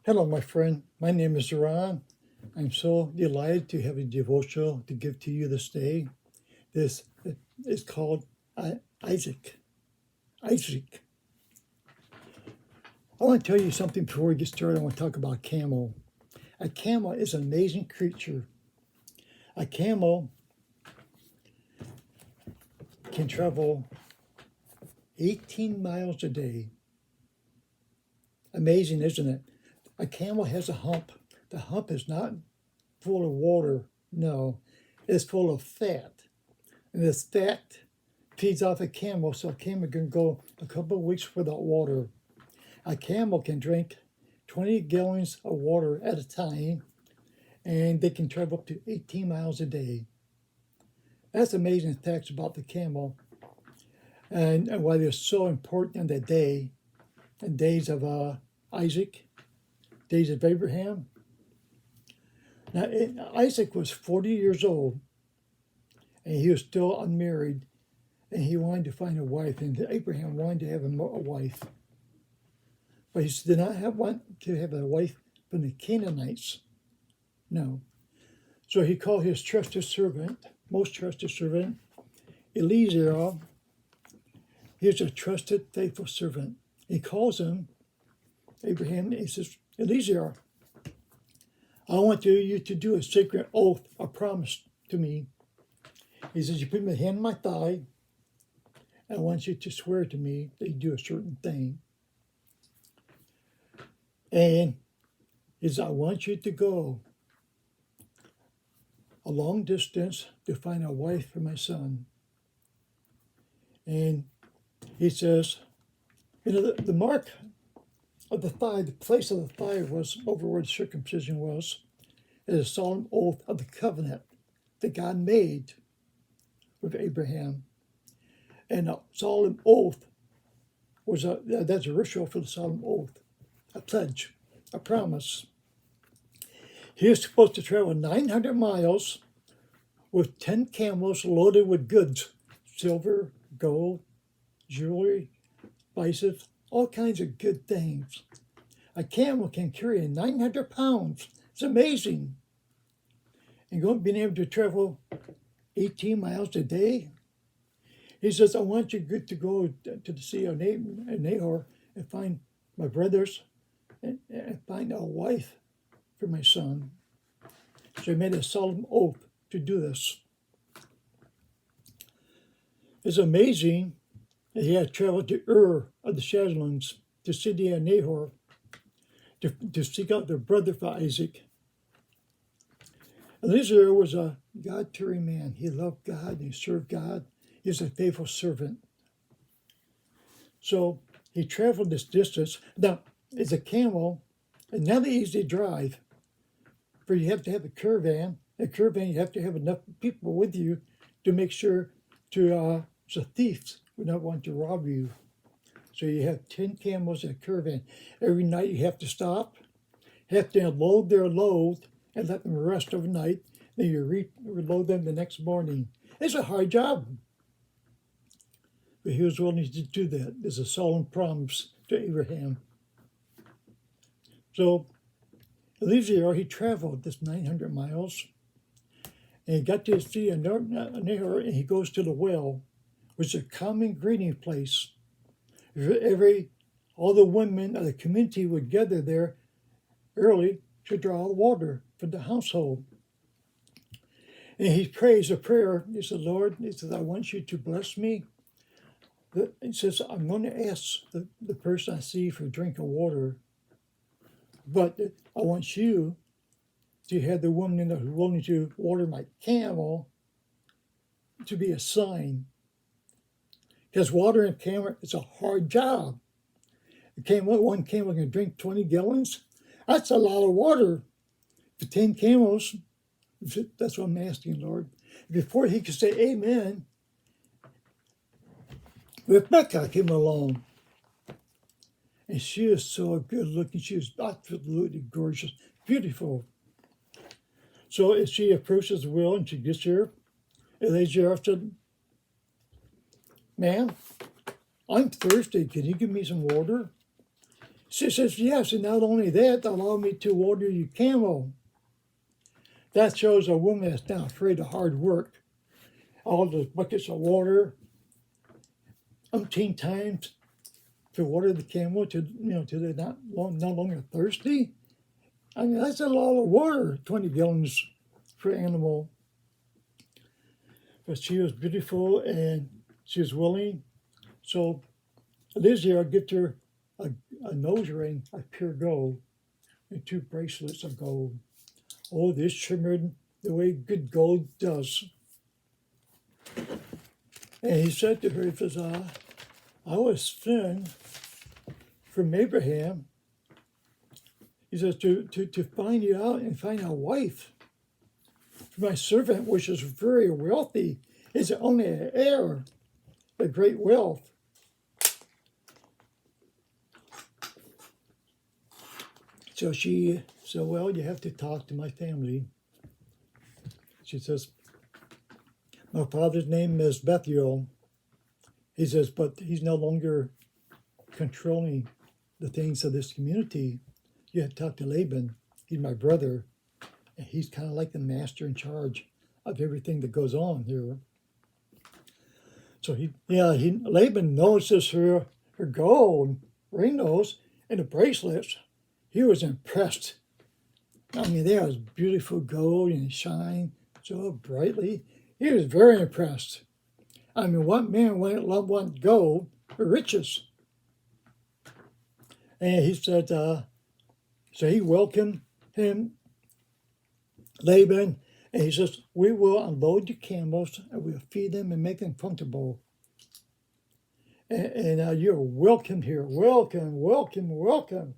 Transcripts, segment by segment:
Hello, my friend. My name is Ron. I'm so delighted to have a devotional to give to you this day. This is called Isaac. Isaac. I want to tell you something before we get started. I want to talk about a camel. A camel is an amazing creature. A camel can travel 18 miles a day. Amazing, isn't it? A camel has a hump. The hump is not full of water. No, it's full of fat. And this fat feeds off a camel, so a camel can go a couple of weeks without water. A camel can drink 20 gallons of water at a time, and they can travel up to 18 miles a day. That's amazing facts about the camel, and why they're so important in the day, in days of Isaac, days of Abraham. Now, Isaac was 40 years old, and he was still unmarried, and he wanted to find a wife, and Abraham wanted to have a wife. But he did not want to have a wife from the Canaanites. No. So he called his trusted servant, most trusted servant, Eliezer. He's a trusted, faithful servant. He calls him, Abraham, he says, Eliezer, I want you to do a sacred oath, a promise to me. He says, you put my hand on my thigh, and I want you to swear to me that you do a certain thing. And he says, I want you to go a long distance to find a wife for my son. And he says, the mark of the thigh, the place of the thigh was over where the circumcision was, is a solemn oath of the covenant that God made with Abraham. And a solemn oath was that's a ritual for the solemn oath, a pledge, a promise. He was supposed to travel 900 miles with 10 camels loaded with goods, silver, gold, jewelry, spices, all kinds of good things. A camel can carry 900 pounds. It's amazing. And being able to travel 18 miles a day. He says, I want you to go to the Sea of Nahor and find my brothers and find a wife for my son. So he made a solemn oath to do this. It's amazing that he had traveled to Ur of the Chaldeans, the city of Nahor, to seek out their brother for Isaac. Eliezer was a God-fearing man. He loved God and he served God. He was a faithful servant. So he traveled this distance. Now, it's a camel, and not easy to drive. For you have to have a caravan. A caravan, you have to have enough people with you to make sure so thieves would not want to rob you. So you have 10 camels in a caravan. Every night you have to stop, have to unload their load, and let them rest overnight. Then you reload them the next morning. It's a hard job. But he was willing to do that. There's a solemn promise to Abraham. So Eliezer, he traveled this 900 miles, and he got to the Sea of Nahor, and he goes to the well, which is a common greeting place. All the women of the community would gather there early to draw water for the household. And he prays a prayer. He said, Lord, he says, I want you to bless me. He says, I'm going to ask the person I see for a drink of water, but I want you to have the woman who's willing to water my camel to be a sign. Because watering a camel is a hard job. One camel can drink 20 gallons. That's a lot of water. For 10 camels, that's what I'm asking, Lord. Before he could say amen, Rebecca came along. And she is so good looking. She is absolutely gorgeous, beautiful. So as she approaches the well and she gets here, Eliezer said, Ma'am, I'm thirsty. Can you give me some water? She says, yes, and not only that, allow me to water your camel. That shows a woman that's not afraid of hard work. All those buckets of water, umpteen times to water the camel till they're no longer thirsty. I mean, that's a lot of water, 20 gallons per animal. But she was beautiful and she was willing. So this year I gift her a nose ring of pure gold and 2 bracelets of gold. Oh, this shimmered the way good gold does. And he said to her, he says, I was sent from Abraham. He says, to find you out and find a wife. For my servant, which is very wealthy, is only an heir of great wealth. So she said, well, you have to talk to my family. She says, my father's name is Bethuel. He says, but he's no longer controlling the things of this community. You have to talk to Laban. He's my brother. And he's kind of like the master in charge of everything that goes on here. So Laban notices her gold ring nose and the bracelets. He was impressed. I mean, there was beautiful gold and it shined so brightly. He was very impressed. I mean, what man wouldn't want gold or riches? And he said, so he welcomed him, Laban, and he says, we will unload your camels and we'll feed them and make them comfortable. And you're welcome here. Welcome, welcome, welcome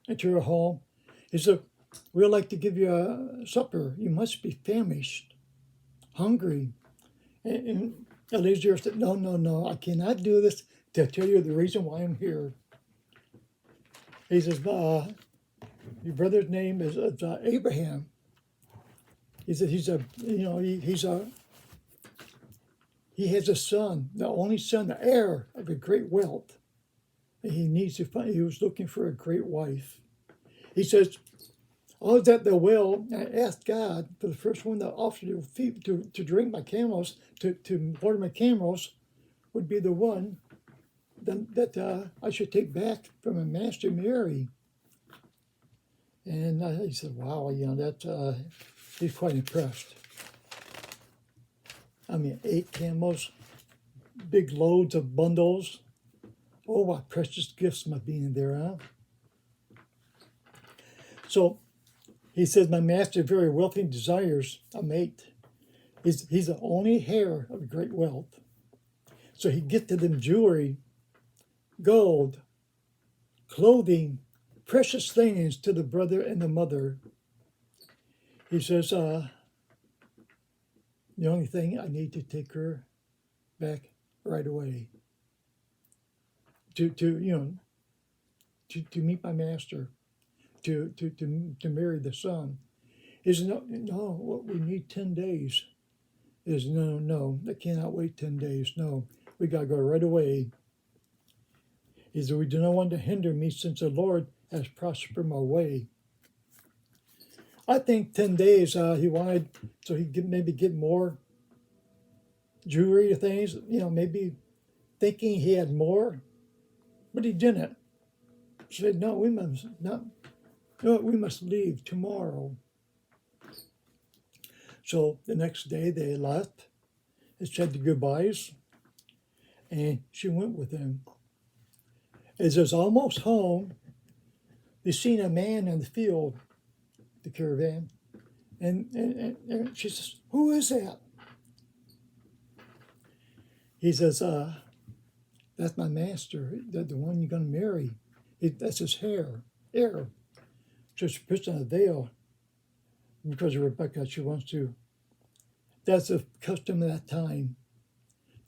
into your home. He said, we'd like to give you a supper. You must be famished, hungry. And Eliezer said, no, I cannot do this to tell you the reason why I'm here. He says, your brother's name is Abraham. He said he has a son, the only son, the heir of a great wealth. And he was looking for a great wife. He says, oh, that the well, I asked God for the first one that offered to drink my camels, to water my camels, would be the one that I should take back from my master Mary. And he said, wow, he's quite impressed. I mean, 8 camels, big loads of bundles. Oh, what precious gifts must be in there, huh? So he says, my master, very wealthy, desires a mate. He's the only heir of great wealth. So he gifted them jewelry, gold, clothing, precious things to the brother and the mother. He says, the only thing, I need to take her back right away to meet my master, to marry the son. Is no, what we need 10 days. Is no, I cannot wait 10 days. No, we got to go right away. He said, we do not want to hinder me since the Lord has prospered my way. I think 10 days he wanted so he could maybe get more jewelry or things, maybe thinking he had more, but he didn't. He said, no, we must leave tomorrow. So the next day they left, they said the goodbyes, and she went with him. As it was almost home, they seen a man in the field, the caravan, and she says, who is that? He says, that's my master, the one you're going to marry. That's his heir. So she puts on a veil because of Rebecca. That's the custom at that time,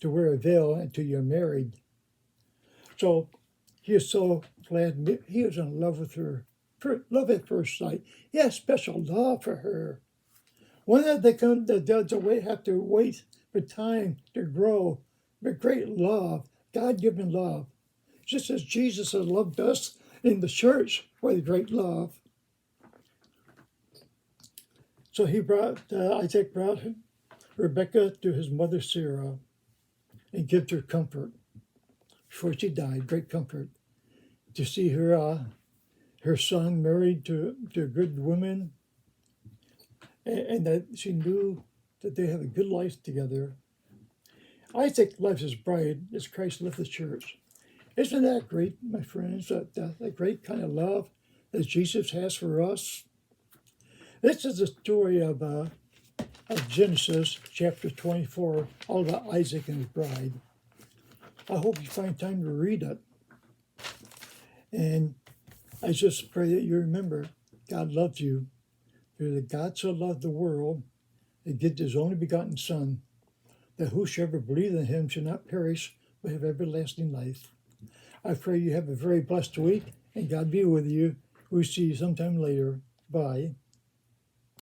to wear a veil until you're married. So he is so glad. He was in love with her. Love at first sight. He has special love for her. One that they have to wait for time to grow, but great love, God-given love. Just as Jesus has loved us in the church with great love. So Isaac brought Rebekah to his mother Sarah and gave her comfort before she died, great comfort to see her son married to a good woman, and that she knew that they had a good life together. Isaac loves his bride as Christ loved the church. Isn't that great, my friends? That great kind of love that Jesus has for us. This is the story of Genesis chapter 24, all about Isaac and his bride. I hope you find time to read it. And I just pray that you remember God loves you. For God so loved the world, He gave His only begotten Son, that whosoever believes in Him shall not perish, but have everlasting life. I pray you have a very blessed week, and God be with you. We'll see you sometime later. Bye.